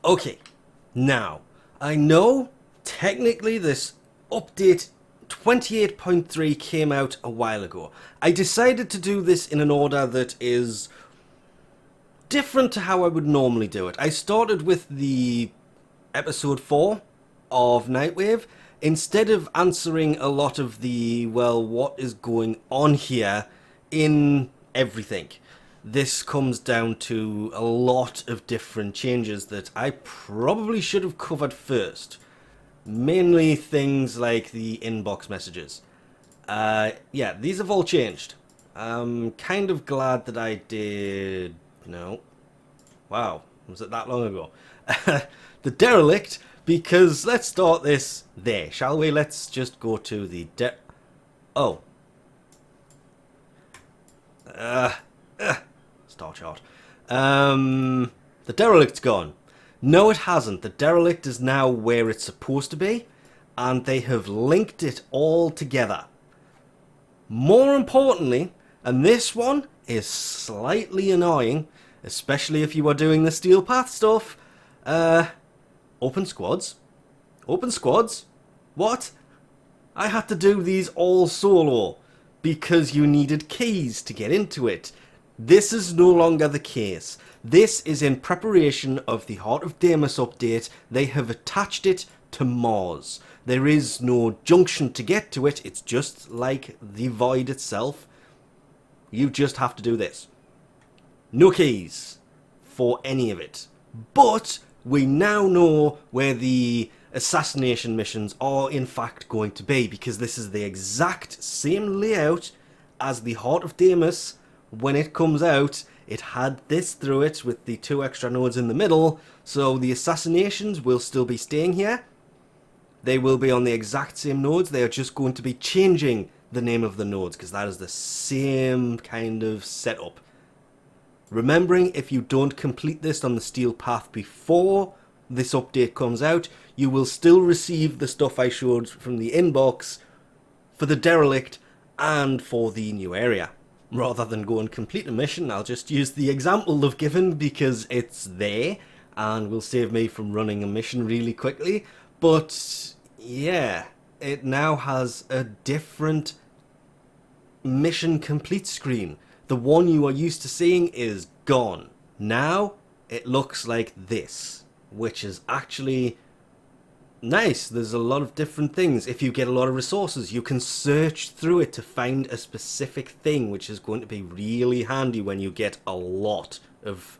Okay, now, I know technically this update 28.3 came out a while ago. I decided to do this in an order that is different to how I would normally do it. I started with the episode 4 of Nightwave. Instead of answering a lot of the, well, what is going on here in everything, this comes down to a lot of different changes that I probably should have covered first. Mainly things like the inbox messages. Yeah, these have all changed. I'm kind of glad that I did... No. Wow, was it that long ago? The Derelict, because let's start this there, shall we? Let's just go to the Oh. Star chart. The Derelict's gone. No, it hasn't. The Derelict is now where it's supposed to be, and they have linked it all together. More importantly, and this one is slightly annoying, especially if you are doing the Steel Path stuff, open squads? Open squads? What? I had to do these all solo, because you needed keys to get into it. This is no longer the case. This is in preparation of the Heart of Damus update. They have attached it to Mars. There is no junction to get to it. It's just like the Void itself. You just have to do this. No keys for any of it. But we now know where the assassination missions are in fact going to be, because this is the exact same layout as the Heart of Damus. When it comes out, it had this through it with the 2 extra nodes in the middle, so the assassinations will still be staying here. They will be on the exact same nodes. They are just going to be changing the name of the nodes, because that is the same kind of setup. Remembering, if you don't complete this on the Steel Path before this update comes out, you will still receive the stuff I showed from the inbox for the Derelict and for the new area. Rather than go and complete a mission, I'll just use the example they've given because it's there and will save me from running a mission really quickly. But yeah, it now has a different mission complete screen. The one you are used to seeing is gone. Now it looks like this, which is actually nice. There's a lot of different things. If you get a lot of resources, you can search through it to find a specific thing, which is going to be really handy when you get a lot of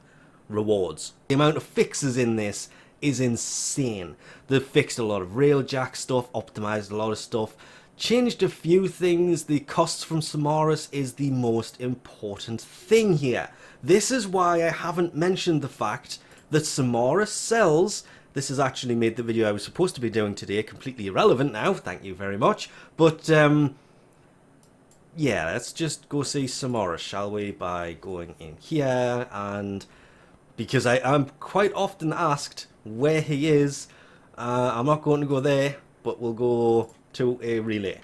rewards. The amount of fixes in this is insane. They've fixed a lot of railjack stuff, optimized a lot of stuff, changed a few things. The costs from Samaras is the most important thing here. This is why I haven't mentioned the fact that Samaras sells... This has actually made the video I was supposed to be doing today completely irrelevant now, thank you very much. But, yeah, let's just go see Samaras, shall we, by going in here, and because I'm quite often asked where he is, I'm not going to go there, but we'll go to a relay.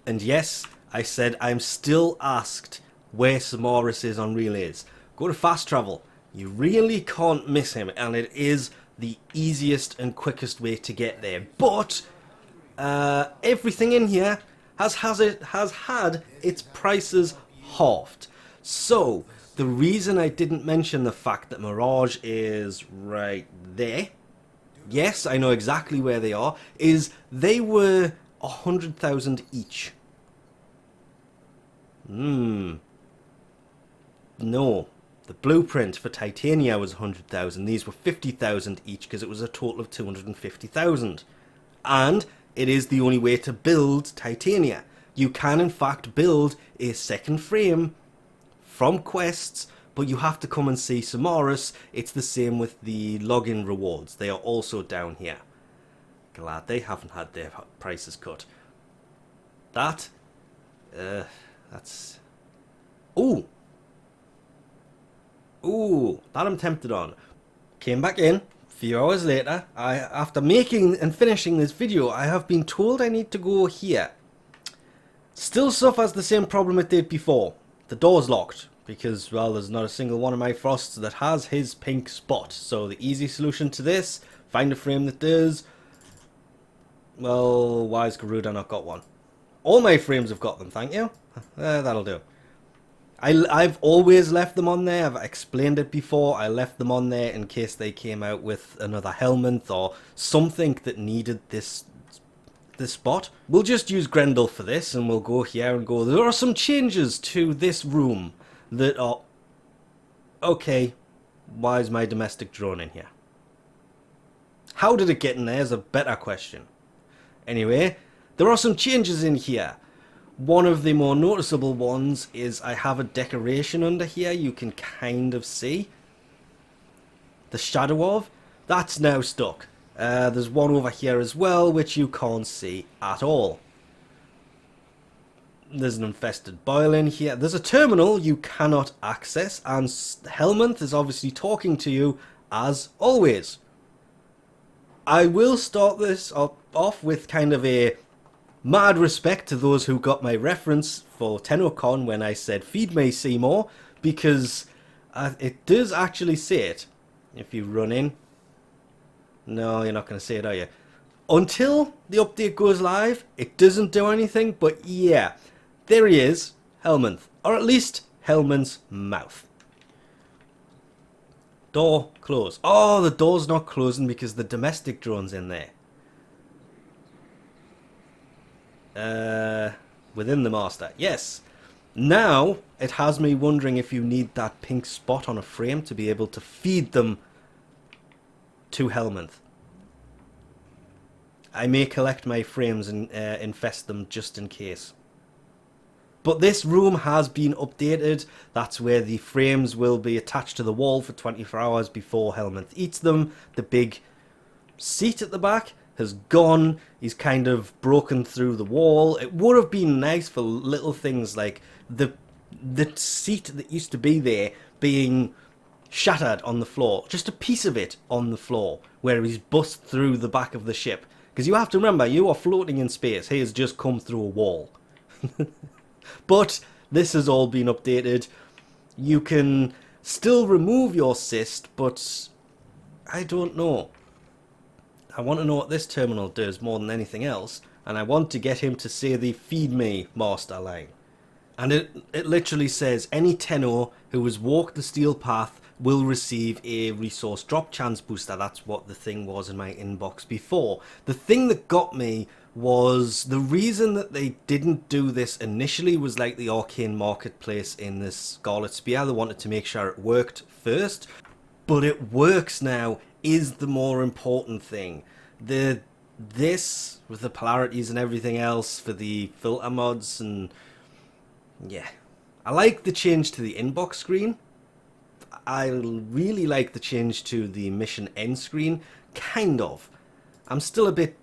And yes, I said I'm still asked where Samaras is on relays. Go to fast travel. You really can't miss him, and it is the easiest and quickest way to get there. But everything in here has had its prices halved. So the reason I didn't mention the fact that Mirage is right there, yes, I know exactly where they are, is they were 100,000 each. No. The blueprint for Titania was 100,000. These were 50,000 each because it was a total of 250,000. And it is the only way to build Titania. You can in fact build a second frame from quests, but you have to come and see Samaras. It's the same with the login rewards. They are also down here. Glad they haven't had their prices cut. That's... Ooh, that I'm tempted on. Came back in a few hours later. After making and finishing this video, I have been told I need to go here. Still suffers the same problem it did before. The door's locked. because, well, there's not a single one of my frosts that has his pink spot. So the easy solution to this, find a frame that does. Well, why has Garuda not got one? All my frames have got them, thank you. That'll do. I've always left them on there. I've explained it before. I left them on there in case they came out with another Helminth or something that needed this spot. We'll just use Grendel for this, and we'll go here and go, there are some changes to this room that are... Okay, why is my domestic drone in here? How did it get in there is a better question. Anyway, there are some changes in here. One of the more noticeable ones is I have a decoration under here you can kind of see. The shadow of. That's now stuck. There's one over here as well which you can't see at all. There's an infested boil in here. There's a terminal you cannot access, and Helminth is obviously talking to you as always. I will start this off with kind of a mad respect to those who got my reference for TennoCon when I said feed me Seymour, because it does actually say it. If you run in. No, you're not going to see it, are you? Until the update goes live, it doesn't do anything, but yeah, there he is, Helminth. Or at least Helminth's mouth. Door close. Oh, the door's not closing because the domestic drone's in there. Within the master. Yes. Now, it has me wondering if you need that pink spot on a frame to be able to feed them to Helminth. I may collect my frames and infest them just in case. But this room has been updated. That's where the frames will be attached to the wall for 24 hours before Helminth eats them. The big seat at the back has gone. He's kind of broken through the wall. It would have been nice for little things like the seat that used to be there being shattered on the floor. Just a piece of it on the floor where he's bust through the back of the ship. Because you have to remember, you are floating in space. He has just come through a wall. But this has all been updated. You can still remove your cyst, but I don't know. I want to know what this terminal does more than anything else, and I want to get him to say the feed me master line. And it literally says any Tenno who has walked the steel path will receive a resource drop chance booster. That's what the thing was in my inbox before. The thing that got me was the reason that they didn't do this initially was like the arcane marketplace in this Scarlet Spear. They wanted to make sure it worked first, but it works now is the more important thing. This with the polarities and everything else for the filter mods, and yeah, I like the change to the inbox screen. I really like the change to the mission end screen, kind of. I'm still a bit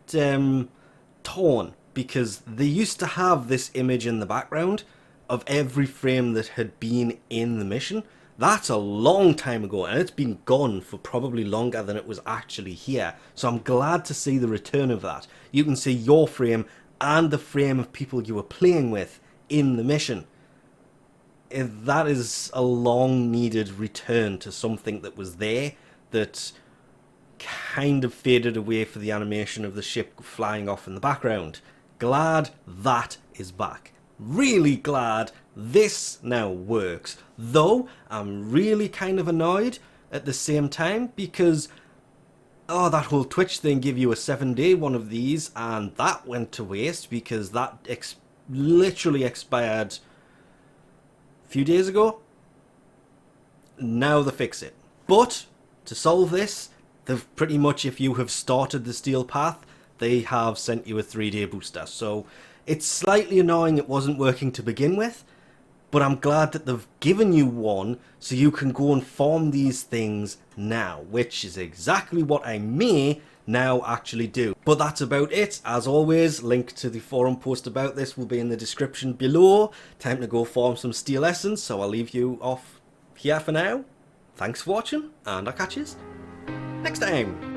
torn because they used to have this image in the background of every frame that had been in the mission. That's a long time ago, and it's been gone for probably longer than it was actually here. So I'm glad to see the return of that. You can see your frame and the frame of people you were playing with in the mission. That is a long needed return to something that was there that kind of faded away for the animation of the ship flying off in the background. Glad that is back. Really glad this now works. Though I'm really kind of annoyed at the same time because that whole Twitch thing gave you a 7-day one of these, and that went to waste because that literally expired a few days ago. Now they fix it. But to solve this, they've pretty much, if you have started the steel path, they have sent you a 3-day booster. So it's slightly annoying it wasn't working to begin with, but I'm glad that they've given you one so you can go and farm these things now, which is exactly what I may now actually do. But that's about it. As always, link to the forum post about this will be in the description below. Time to go farm some steel essence, so I'll leave you off here for now. Thanks for watching, and I'll catch you next time.